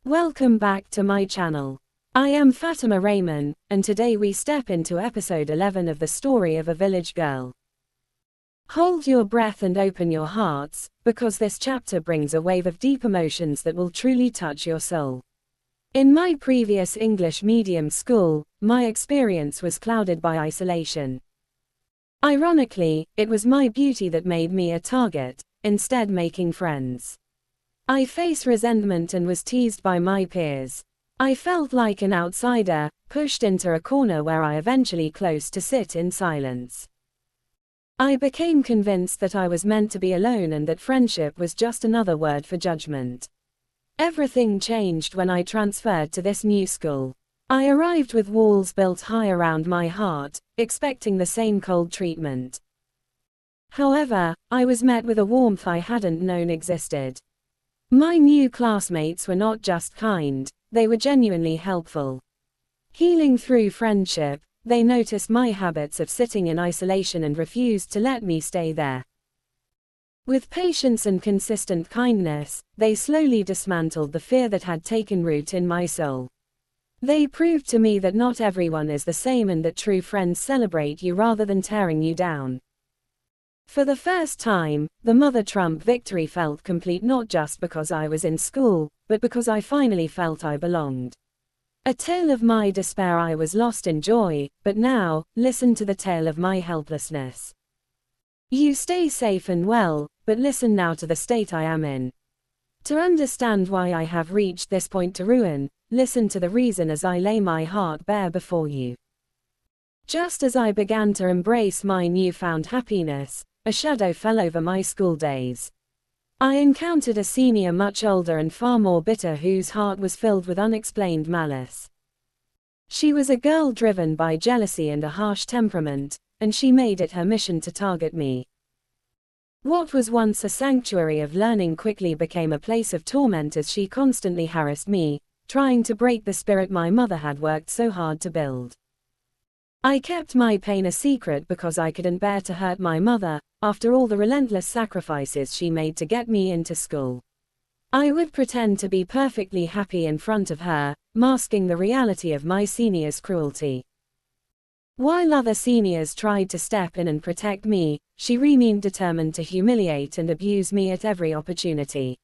Welcome back to my channel. I am Fatima Rayman, and today we step into episode 11 of the story of a village girl. Hold your breath and open your hearts, because this chapter brings a wave of deep emotions that will truly touch your soul. In my previous English medium school, my experience was clouded by isolation. Ironically, it was my beauty that made me a target, instead making friends. I faced resentment and was teased by my peers. I felt like an outsider, pushed into a corner where I eventually chose to sit in silence. I became convinced that I was meant to be alone and that friendship was just another word for judgment. Everything changed when I transferred to this new school. I arrived with walls built high around my heart, expecting the same cold treatment. However, I was met with a warmth I hadn't known existed. My new classmates were not just kind, they were genuinely helpful. Healing through friendship, they noticed my habits of sitting in isolation and refused to let me stay there. With patience and consistent kindness, they slowly dismantled the fear that had taken root in my soul. They proved to me that not everyone is the same and that true friends celebrate you rather than tearing you down. For the first time, the Mother Trump victory felt complete not just because I was in school, but because I finally felt I belonged. A tale of my despair, I was lost in joy, but now, listen to the tale of my helplessness. You stay safe and well, but listen now to the state I am in. To understand why I have reached this point to ruin, listen to the reason as I lay my heart bare before you. Just as I began to embrace my newfound happiness, a shadow fell over my school days. I encountered a senior much older and far more bitter whose heart was filled with unexplained malice. She was a girl driven by jealousy and a harsh temperament, and she made it her mission to target me. What was once a sanctuary of learning quickly became a place of torment as she constantly harassed me, trying to break the spirit my mother had worked so hard to build. I kept my pain a secret because I couldn't bear to hurt my mother, after all the relentless sacrifices she made to get me into school. I would pretend to be perfectly happy in front of her, masking the reality of my senior's cruelty. While other seniors tried to step in and protect me, she remained determined to humiliate and abuse me at every opportunity.